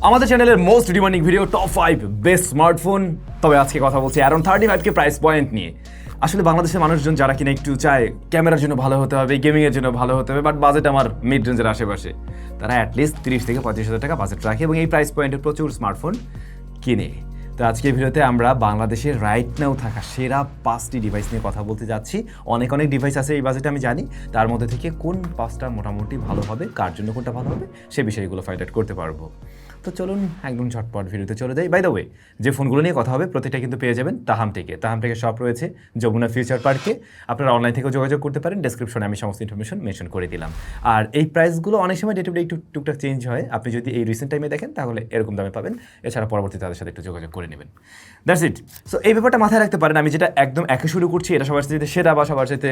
আমাদের চ্যানেলের most demanding video top 5 best smartphone. তবে আজকে কথা বলছি অ্যারাউন্ড 35K প্রাইস পয়েন্ট নিয়ে। আসলে বাংলাদেশের মানুষজন যারা কিনা একটু চায় ক্যামেরার জন্য ভালো হতে হবে, গেমিংয়ের জন্য ভালো হতে হবে, বাট বাজেট আমার মিড রেঞ্জের আশেপাশে, তারা অ্যাটলিস্ট 30 থেকে 35,000 টাকা বাজেট রাখে এবং এই প্রাইস পয়েন্টের প্রচুর স্মার্টফোন কিনে। তো আজকের ভিডিওতে আমরা বাংলাদেশের রাইট নাও থাকা সেরা 5টি ডিভাইস নিয়ে কথা বলতে যাচ্ছি। অনেক ডিভাইস আছে এই বাজেটে আমি জানি, তার মধ্যে থেকে কোন 5টা মোটামুটি ভালো হবে, কার জন্য কোনটা ভালো হবে, সে বিষয়গুলো ফাইন্ড আউট করতে পারবো। তো চলুন একদম ঝটপট ভিডিওতে চলে যাই। বাই দ্য ওয়ে, যে ফোনগুলো নিয়ে কথা হবে প্রত্যেকটা কিন্তু পেয়ে যাবেন তাহাম থেকে শপ রয়েছে যমুনা ফিউচার পার্কে। আপনারা অনলাইন থেকেও যোগাযোগ করতে পারেন, ডেসক্রিপশনে আমি সমস্ত ইনফরমেশন মেনশন করে দিলাম। আর এই প্রাইসগুলো অনেক সময় ডে টু ডে একটু টুকটাক চেঞ্জ হয়। আপনি যদি এই রিসেন্ট টাইমে দেখেন তাহলে এরকম দামে পাবেন, এছাড়া পরবর্তীতে তাদের সাথে একটু যোগাযোগ করে নেবেন। That's it. সো এই ব্যাপারটা মাথায় রাখতে পারেন, আমি যেটা একদম একে শুরু করছি এটা সবার সাথে সেরা বা সবার সাথে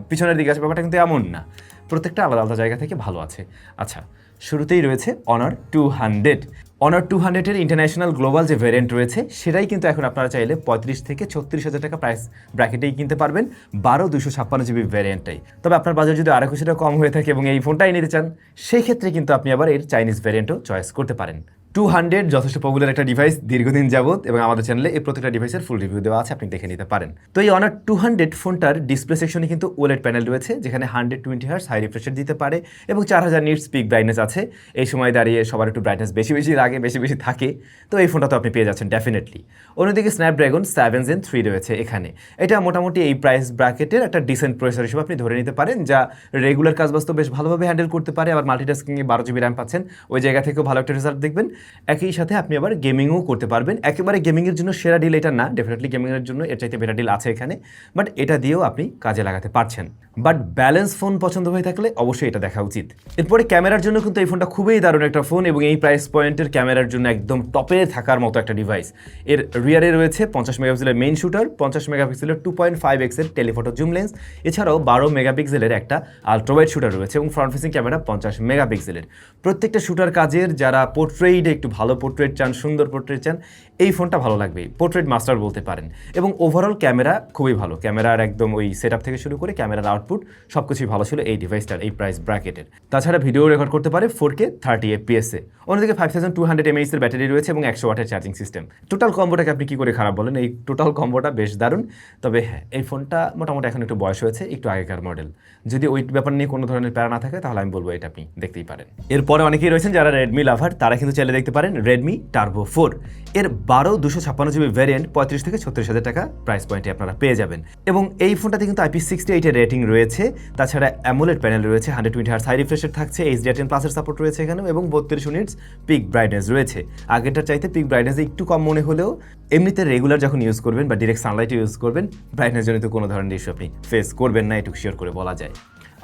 পিছনের দিকে আছে, ব্যাপারটা কিন্তু এমন না। প্রত্যেকটা আলাদা আলাদা জায়গা থেকে ভালো আছে। আচ্ছা, শুরুতেই রয়েছে Honor 200। Honor 200-এর ইন্টারন্যাশনাল গ্লোবাল যে ভ্যারিয়েন্ট রয়েছে সেটাই কিন্তু এখন আপনারা চাইলে 35 থেকে 36,000 টাকা প্রাইস ব্র্যাকেটেই কিনতে পারবেন, 12/256GB ভ্যারিয়েন্টটাই। তবে আপনার বাজার যদি আরও কিছুটা কম হয়ে থাকে এবং এই ফোনটাই নিতে চান, সেই ক্ষেত্রে কিন্তু আপনি আবার এর চাইনিজ ভ্যারিয়েন্টও চয়েস করতে পারেন। 200 যথেষ্ট পপুলার একটা ডিভাইস দীর্ঘদিন যাবত, এবং আমাদের চ্যানেলে এই প্রত্যেকটা ডিভাইসের ফুল রিভিউ দেওয়া আছে, আপনি দেখে নিতে পারেন। তো এই Honor 200 ফোনটার ডিসপ্লে সেকশনে কিন্তু OLED প্যানেল রয়েছে, যেখানে 120Hz হাই রিফ্রেশার দিতে পারে এবং 4000 নিটস পিক ব্রাইটনেস আছে। এই সময় দাঁড়িয়ে সবার একটু ব্রাইটনেস বেশি লাগে, বেশি থাকে, তো এই ফোনটা তো আপনি পেয়ে যাচ্ছেন ডেফিনেটলি। অন্যদিকে স্ন্যাপড্রাগন 7 Gen 3 রয়েছে এখানে। এটা মোটামুটি এই প্রাইস ব্র্যাকেটের একটা ডিসেন্ট প্রসেসর হিসেবে আপনি ধরে নিতে পারেন, যা রেগুলার কাজবাজ তো বেশ ভালোভাবে হ্যান্ডেল করতে পারে, আবার মাল্টিটাস্কিংয়ে 12GB র্যাম পাচ্ছেন, ওই জায়গা থেকেও ভালো একটা রেজাল্ট দেখবেন। একই সাথে আপনি আবার গেমিংও করতে পারবেন। একেবারে গেমিংয়ের জন্য সেরা ডিল এটা না, ডেফিনেটলি গেমিংয়ের জন্য এর চাইতে বেটার ডিল আছে এখানে, বাট এটা দিয়েও আপনি কাজে লাগাতে পারছেন। বাট ব্যালেন্স ফোন পছন্দ হয়ে থাকলে অবশ্যই এটা দেখা উচিত। এরপরে ক্যামেরার জন্য কিন্তু এই ফোনটা খুবই দারুণ একটা ফোন এবং এই প্রাইস পয়েন্টের ক্যামেরার জন্য একদম টপে থাকার মতো একটা ডিভাইস। এর রিয়ারে রয়েছে 50 মেগাপিক্সেলের মেইন শুটার, 50 মেগাপিক্সেলের 2.5x এর টেলিফটো জুম লেন্স, এছাড়াও 12 মেগাপিক্সেলের একটা আলট্রাওয়াইড শুটার রয়েছে এবং ফ্রন্ট ফেসিং ক্যামেরা 50 মেগাপিক্সেলের। প্রত্যেকটা শুটার কাজের, যারা পোর্ট্রেটে একটু ভালো পোর্ট্রেট চান, সুন্দর পোর্ট্রেট চান, এই ফোনটা ভালো লাগবে, পোর্ট্রেট মাস্টার বলতে পারেন। এবং ওভারঅল ক্যামেরা খুবই ভালো, ক্যামেরার একদম ওই সেটআপ থেকে শুরু করে ক্যামেরার আউটপুট সবকিছুই ভালো ছিল এই ডিভাইসটার এই প্রাইস ব্র্যাকেটের। তাছাড়া ভিডিও রেকর্ড করতে পারে 4K 30 FPS-এ। অন্যদিকে 5200 mAh এর ব্যাটারি রয়েছে এবং 100 ওয়াটের চার্জিং সিস্টেম। টোটাল কম্বোটাকে আপনি কি করে খারাপ বলেন? এই টোটাল কম্বোটা বেশ দারুণ। তবে হ্যাঁ, এই ফোনটা মোটামুটি এখন একটু বয়স হয়েছে, একটু আগেকার মডেল। যদি ওই ব্যাপার নিয়ে কোনো ধরনের প্যারা না থাকে তাহলে আমি বলবো এটা আপনি দেখতেই পারেন। এরপরে অনেকেই রয়েছেন যারা রেডমি লাভার, তারা কিন্তু চাইলে দেখতে পারেন রেডমি টার্বো 4। এর 12/256GB ভ্যারিয়েন্ট 35 থেকে 36,000 টাকা প্রাইস পয়েন্টে আপনারা পেয়ে যাবেন। এবং এই ফোনটাতে কিন্তু IP68 এর রেটিং রয়েছে, তাছাড়া অ্যামোলেড প্যানেল রয়েছে, 120Hz হাই রিফ্রেশার থাকছে, HDR10+ এর সাপোর্ট রয়েছে এখানেও, এবং 32 নিটস পিক ব্রাইটনেস রয়েছে। আগেরটার চাইতে পিক ব্রাইটনেস একটু কম মনে হলেও এমনিতে রেগুলার যখন ইউজ করবেন বা ডিরেক্ট সানলাইটে ইউজ করবেন, ব্রাইটনেস জনিত কোনো ধরনের ইস্যু আপনি ফেস করবেন না, এটুকু শিওর করে বলা যায়।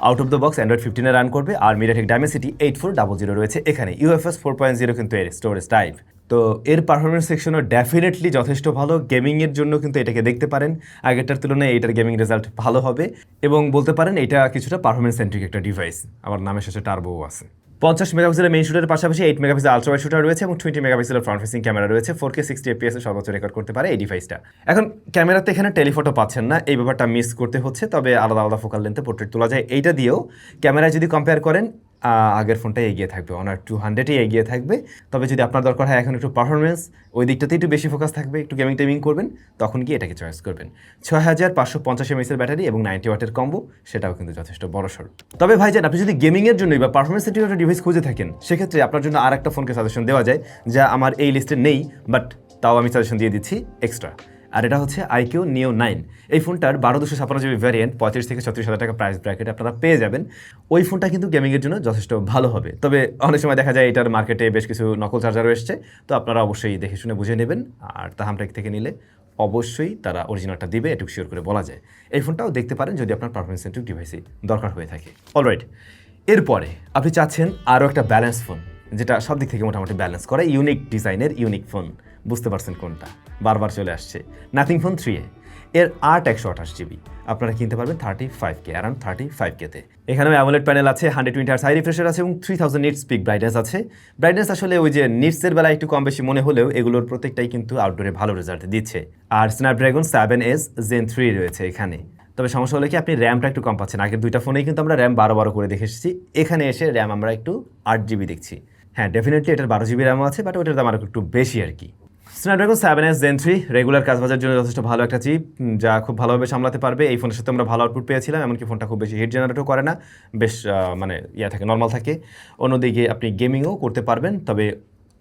Out of the box Android 15 run করবে, আর মিডিয়াটেক ডাইমেনসিটি 8400 রয়েছে এখানে। UFS 4.0 কিন্তু এর স্টোরেজ টাইপ। তো এর পারফরমেন্স সেকশনও ডেফিনেটলি যথেষ্ট ভালো, গেমিংয়ের জন্য কিন্তু এটাকে দেখতে পারেন। আগেরটার তুলনায় এটার গেমিং রেজাল্ট ভালো হবে এবং বলতে পারেন এটা কিছুটা পারফরমেন্স সেন্ট্রিক একটা ডিভাইস। আবার নামের শেষে টার্বোও আছে। 50 মেগাপিক্সেলের মেইন শুটারের পাশাপাশি 8 মেগাপিক্সেল আলট্রাওয়াইড শুটার রয়েছে এবং 20 মেগাপিক্সেলের ফ্রন্ট ফেসিং ক্যামেরা রয়েছে। 4K 60 FPS এর সর্বোচ্চ রেকর্ড করতে পারে এই ডিভাইসটা। এখন ক্যামেরাতে এখানে টেলিফটো পাচ্ছেন না, এই ব্যাপারটা মিস করতে হচ্ছে, তবে আলাদা আলাদা ফোকাল লেন্থে পোর্ট্রেট তোলা যায়। এইটা দিয়েও ক্যামেরায় যদি কম্পেয়ার করেন আগের ফোনটাই এগিয়ে থাকবে, Honor 200-ই এগিয়ে থাকবে। তবে যদি আপনার দরকার হয় এখন একটু পারফরমেন্স, ওই দিকটাতে একটু বেশি ফোকাস থাকবে, একটু গেমিং করবেন, তখন কি এটাকে চয়েস করবেন। 6550 mAh এর ব্যাটারি এবং 90 ওয়াটের কম্বো, সেটাও কিন্তু যথেষ্ট বড়সড়। তবে ভাইজান, আপনি যদি গেমিংয়ের জন্যই বা পারফরমেন্স সেন্ট্রিক একটা ডিভাইস খুঁজে থাকেন, সেক্ষেত্রে আপনার জন্য আর একটা ফোনকে সাজেশন দেওয়া যায়, যা আমার এই লিস্টে নেই, বাট তাও আমি সাজেশন দিয়ে দিচ্ছি এক্সট্রা। আর এটা হচ্ছে IQ Neo 9। এই ফোনটার 12/256GB ভ্যারিয়েন্ট 35 থেকে 36,000 টাকা প্রাইস ব্র্যাকেটে আপনারা পেয়ে যাবেন। ওই ফোনটা কিন্তু গেমিংয়ের জন্য যথেষ্ট ভালো হবে। তবে অনেক সময় দেখা যায় এটার মার্কেটে বেশ কিছু নকল চার্জারও এসছে, তো আপনারা অবশ্যই দেখে শুনে বুঝে নেবেন। আর তাহামটেক থেকে নিলে অবশ্যই তারা অরিজিনালটা দিবে, এটুকু শিওর করে বলা যায়। এই ফোনটাও দেখতে পারেন যদি আপনার পারফরমেন্স সেন্ট্রিক ডিভাইসই দরকার হয়ে থাকে। অলরাইট, এরপরে আপনি চাচ্ছেন আরও একটা ব্যালেন্স ফোন, যেটা সব দিক থেকে মোটামুটি ব্যালেন্স করে, ইউনিক ডিজাইনের ইউনিক ফোন। বুঝতে পারছেন কোনটা? বারবার চলে আসছে নাথিং ফোন 3A। এর 128GB আপনারা কিনতে পারবেন 35K, অ্যারাউন্ড 35K-তে। এখানেও অ্যামোলেড প্যানেল আছে, 120Hz হাই রিফ্রেশার আছে এবং 3000 নিটস পিক ব্রাইটনেস আছে। ব্রাইটনেস আসলে ওই যে নিটসের বেলায় একটু কম বেশি মনে হলেও এগুলোর প্রত্যেকটাই কিন্তু আউটডোরে ভালো রেজাল্ট দিচ্ছে। আর স্ন্যাপড্রাগন 7S Gen 3 রয়েছে এখানে। তবে সমস্যা হলো কি, আপনি র্যামটা একটু কম পাচ্ছেন। আগের দুইটা ফোনেই কিন্তু আমরা র্যাম 12 করে দেখে এসেছি, এখানে এসে র্যাম আমরা একটু 8GB দেখছি। হ্যাঁ ডেফিনেটলি এটার 12 GB র্যামও আছে, বাট ওটার দাম আরও একটু বেশি আর কি। স্ন্যাপড্রাগন 7S Gen 3 রেগুলার কাজবাজের জন্য যথেষ্ট ভালো একটা চিপ, যা খুব ভালোভাবে সামলাতে পারবে। এই ফোনের সাথে আমরা ভালো আউটপুট পেয়েছিলাম, এমনকি ফোনটা খুব বেশি হিট জেনারেটও করে না, বেশ মানে থাকে, নর্মাল থাকে। অন্যদিকে আপনি গেমিংও করতে পারবেন, তবে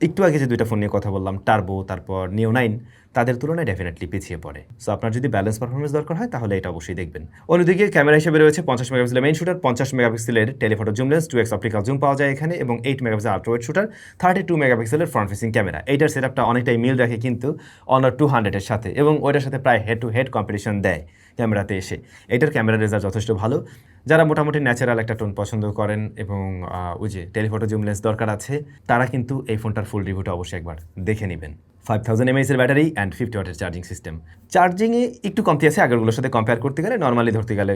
একটু আগে যে দুইটা ফোন নিয়ে কথা বললাম, টার্বো তারপর নিও 9, তাদের তুলনায় ডেফিনেটলি পিছিয়ে পড়ে। সো আপনার যদি ব্যালেন্স পারফরমেন্স দরকার হয় তাহলে এটা অবশ্যই দেখবেন। অন্যদিকে ক্যামেরা হিসেবে রয়েছে 50 মেগাপিক্সেলের মেইন শুটার, 50 মেগাপিক্সেলের telephoto zoom lens, 2x optical zoom পাওয়া যায় এখানে, এবং 8 মেগাপিক্সেল আল্ট্রা ওয়াইড শুটার, 32 মেগাপিক্সেলের ফ্রন্ট ফেসিং ক্যামেরা। এইটার সেটআপটা অনেকটাই মিল রাখে কিন্তু Honor 200 এর সাথে, এবং ওইটার সাথে প্রায় হেড টু হেড কম্পিটিশন দেয় ক্যামেরাতে এসে। এটার ক্যামেরার রেজাল্ট যথেষ্ট ভালো। যারা মোটামুটি ন্যাচারাল একটা টোন পছন্দ করেন এবং ওই যে টেলিফটো জুম লেন্স দরকার আছে, তারা কিন্তু এই ফোনটার ফুল রিভিউটা অবশ্যই একবার দেখে নেবেন। 5000 mAh এর ব্যাটারি অ্যান্ড 50 ওয়াটের চার্জিং সিস্টেম। চার্জিংয়ে একটু কমতি আছে আগেরগুলোর সাথে কম্পেয়ার করতে গেলে, নর্মালি ধরতে গেলে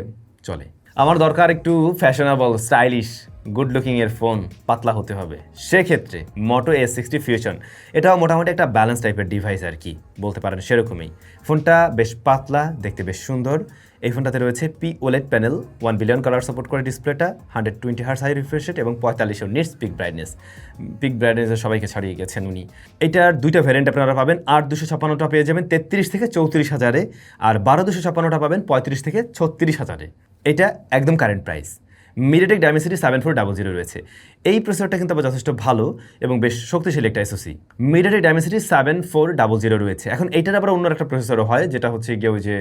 চলে। আমার দরকার একটু ফ্যাশনেবল, স্টাইলিশ, গুড লুকিংয়ের ফোন, পাতলা হতে হবে। সেক্ষেত্রে মোটো S60 ফিউশন, এটাও মোটামুটি একটা ব্যালেন্স টাইপের ডিভাইস আর কি, বলতে পারেন সেরকমই। ফোনটা বেশ পাতলা, দেখতে বেশ সুন্দর। এই ফোনটাতে রয়েছে OLED panel, 1 billion colour support করে ডিসপ্লেটা, 120 হার্জ হাই রিফ্রেশ রেট এবং 4500 নিটস পিক ব্রাইটনেস। পিক ব্রাইটনেসে সবাইকে ছাড়িয়ে গেছেন উনি। এটার দুইটা ভ্যারিয়েন্ট আপনারা পাবেন, 8256টা পেয়ে যাবেন 33 থেকে 34,000-এ, আর 12256টা পাবেন 35 থেকে 36,000-এ। এটা একদম কারেন্ট প্রাইস। মিডিয়াটেক ডাইমেনসিটি 7400 রয়েছে। এই প্রসেসরটা কিন্তু আবার যথেষ্ট ভালো এবং বেশ শক্তিশালী একটা এসওসি। মিডিয়াটেক ডাইমেনসিটি 7400 রয়েছে। এখন এইটার আবার অন্য একটা প্রসেসরও হয়, যেটা হচ্ছে গিয়ে ওই যে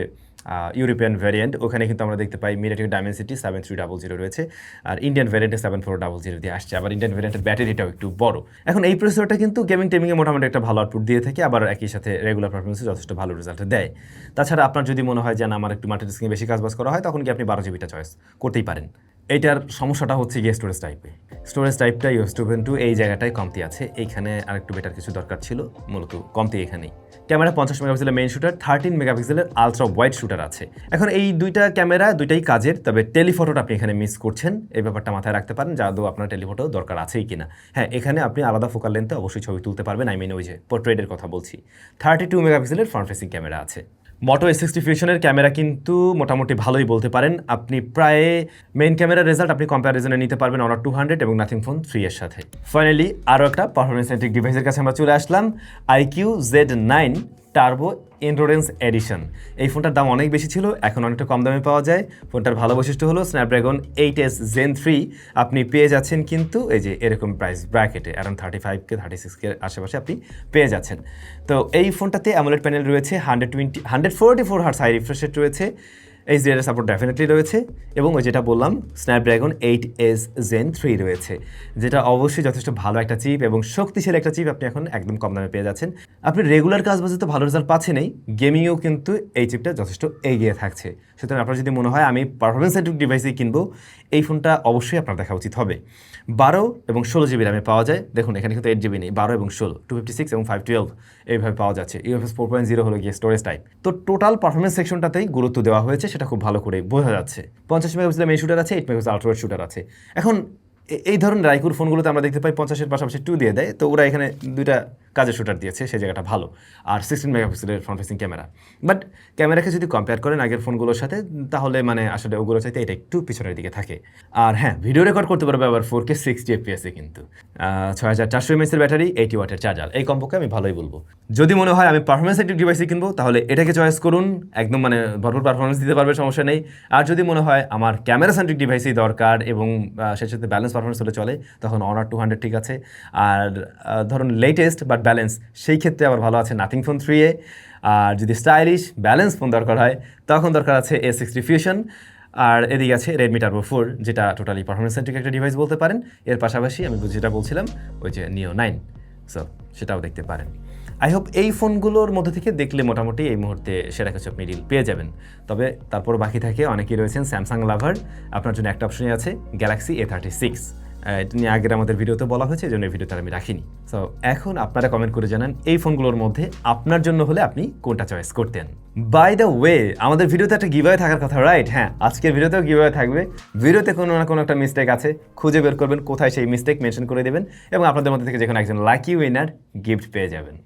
ইউরোপিয়ান ভ্যারিয়েন্ট, ওখানে কিন্তু আমরা দেখতে পাই মিডিয়াটেক ডাইমেনসিটি 7300 রয়েছে, আর ইন্ডিয়ান ভ্যারিয়েন্টে 7400 দিয়ে আসছে। আবার ইন্ডিয়ান ভ্যারিয়েন্টের ব্যাটারিটাও একটু বড়। এখন এই প্রসেসরটা কিন্তু গেমিং টেমিংয়ে মোটামুটি একটা ভালো আউটপুট দিয়ে থাকে, আবার একই সাথে রেগুলার পারফরমেন্সে যথেষ্ট ভালো রেজাল্ট দেয়। তাছাড়া আপনার যদি মনে হয় যে না আমার একটু মাল্টিটাস্কিং বেশি কাজবাজ করা হয়, তখন কি আপনি 12 GB চয়েস করতেই পারেন। এইটার সমস্যাটা হচ্ছে গিয়ে স্টোরেজ টাইপটা ইউএস 2.2 এই জায়গাটায় কমতি আছে, এইখানে আরেকটু বেটার কিছু দরকার ছিল, মূলত কমতি এখানেই। ক্যামেরা 50 মেগাপিক্সেলের মেইন শুটার, 13 মেগাপিক্সেলের আলট্রা ওয়াইড শুটার আছে। এখন এই দুইটা ক্যামেরা দুইটাই কাজের, তবে টেলিফটোটা আপনি এখানে মিস করছেন, এই ব্যাপারটা মাথায় রাখতে পারেন, যাদৌ আপনার টেলিফটো দরকার আছেই কিনা। হ্যাঁ, এখানে আপনি আলাদা ফোকাল লেন্থে অবশ্যই ছবি তুলতে পারবেন, ওই যে পোর্ট্রেটের কথা বলছি। 32 মেগাপিক্সেলের ফ্রন্ট ফেসিং ক্যামেরা আছে। মোটো S60 ফিউশনের ক্যামেরা কিন্তু মোটামুটি ভালোই বলতে পারেন। আপনি প্রায় মেইন ক্যামেরার রেজাল্ট আপনি কম্প্যারিজনে নিতে পারবেন Honor 200 এবং নাথিং ফোন 3 এর সাথে। ফাইনালি আরও একটা পারফরমেন্স সেন্ট্রিক ডিভাইসের কাছে আমরা চলে আসলাম, IQ Z9 turbo endurance edition. এই ফোনটার দাম অনেক বেশি ছিল, এখন অনেকটা কম দামে পাওয়া যায়। ফোনটার ভালো বৈশিষ্ট্য হলো স্ন্যাপড্রাগন 8S Gen 3 আপনি পেয়ে যাচ্ছেন কিন্তু এই যে এরকম প্রাইস ব্র্যাকেটে, অ্যারাউন্ড 35K 36K আশেপাশে আপনি পেয়ে যাচ্ছেন। তো এই ফোনটাতে অ্যামোলেড প্যানেল রয়েছে, 144 হার্টজ হাই রিফ্রেশ রেট রয়েছে, HDR সাপোর্ট ডেফিনেটলি রয়েছে, এবং ওই যেটা বললাম স্ন্যাপড্রাগন 8S Gen 3 রয়েছে, যেটা অবশ্যই যথেষ্ট ভালো একটা চিপ এবং শক্তিশালী একটা চিপ। আপনি এখন একদম কম দামে পেয়ে যাচ্ছেন। আপনি রেগুলার কাজ বাজে তো ভালো রেজাল্ট পাচ্ছেনই, গেমিংয়েও কিন্তু এই চিপটা যথেষ্ট এগিয়ে থাকছে। সুতরাং আপনার যদি মনে হয় আমি পারফরমেন্স সেন্ট্রিক ডিভাইসই কিনবো, এই ফোনটা অবশ্যই আপনার দেখা উচিত হবে। 12 এবং 16 GB র্যামে পাওয়া যায়। দেখুন এখানে কিন্তু 8 GB নেই, 12 এবং 16, 256 এবং 512 এইভাবে পাওয়া যাচ্ছে। UFS 4.0 হলো গিয়ে স্টোরেজ টাইপ। তো টোটাল পারফরমেন্স সেকশনটাতেই গুরুত্ব দেওয়া হয়েছে, সেটা খুব ভালো করে বোঝা যাচ্ছে। 50 মেগাপিক্সেলের মেইন শুটার আছে, 8 মেগাপিক্সেল আল্ট্রা ওয়াইড শুটার আছে। এখন এই ধরনের রাইকুর ফোনগুলোতে আমরা দেখতে পাই 50-এর পাশাপাশি 2 দিয়ে দেয়, তো ওরা এখানে দুইটা কাজের শুটার দিয়েছে, সেই জায়গাটা ভালো। আর 16 মেগাপিক্সেলের ফ্রন্ট ফেসিং ক্যামেরা, বাট ক্যামেরাকে যদি কম্পেয়ার করেন আগের ফোনগুলোর সাথে, তাহলে মানে আসলে ওগুলো চাইতে এটা একটু পিছনের দিকে থাকে। আর হ্যাঁ, ভিডিও রেকর্ড করতে পারবে আবার 4K 60 FPS কিন্তু 6400 mAh ব্যাটারি, 80 ওয়াটের চার্জার। এই কম্বোকে আমি ভালোই বলবো। যদি মনে হয় আমি পারফরমেন্স সেন্ট্রিক ডিভাইসই কিনবো, তাহলে এটাকে চয়েস করুন, একদম মানে ভরপুর পারফরমেন্স দিতে পারবে, সমস্যা নেই। আর যদি মনে হয় আমার ক্যামেরা সেন্ট্রিক ডিভাইসই দরকার এবং সেই সাথে ব্যালেন্স পারফরমেন্স হলে চলে, তখন Honor 200 ঠিক আছে। আর ধরুন লেটেস্ট বাট ব্যালেন্স, সেই ক্ষেত্রে আবার ভালো আছে নাথিং ফোন 3A। আর যদি স্টাইলিশ ব্যালেন্স ফোন দরকার হয়, তখন দরকার আছে S60 ফিউশন। আর এদিকে আছে Redmi Turbo 4, যেটা টোটালি পারফরমেন্স সেন্ট্রিক একটা ডিভাইস বলতে পারেন। এর পাশাপাশি আমি যেটা বলছিলাম ওই যে নিও 9, সো সেটাও দেখতে পারেন। আই হোপ এই ফোনগুলোর মধ্যে থেকে দেখলে মোটামুটি এই মুহূর্তে সেরা কিছু আপনি ডিল পেয়ে যাবেন। তবে তারপর বাকি থাকে, অনেকেই রয়েছেন স্যামসাং লাভার, আপনার জন্য একটা অপশনই আছে গ্যালাক্সি A36। এটা নিয়ে আগের আমাদের ভিডিওতে বলা হয়েছে, এই জন্য এই ভিডিওটা আমি রাখিনি। সো এখন আপনারা কমেন্ট করে জানান এই ফোনগুলোর মধ্যে আপনার জন্য হলে আপনি কোনটা চয়েস করতেন। বাই দ্য ওয়ে, আমাদের ভিডিওতে একটা গিভঅ্যাওয়ে থাকার কথা, রাইট? হ্যাঁ, আজকের ভিডিওতেও গিভঅ্যাওয়ে থাকবে। ভিডিওতে কোনো না কোনো একটা মিস্টেক আছে, খুঁজে বের করবেন কোথায় সেই মিস্টেক, মেনশন করে দেবেন এবং আপনাদের মধ্যে থেকে যে কোনো একজন লাকি উইনার গিফট পেয়ে যাবেন।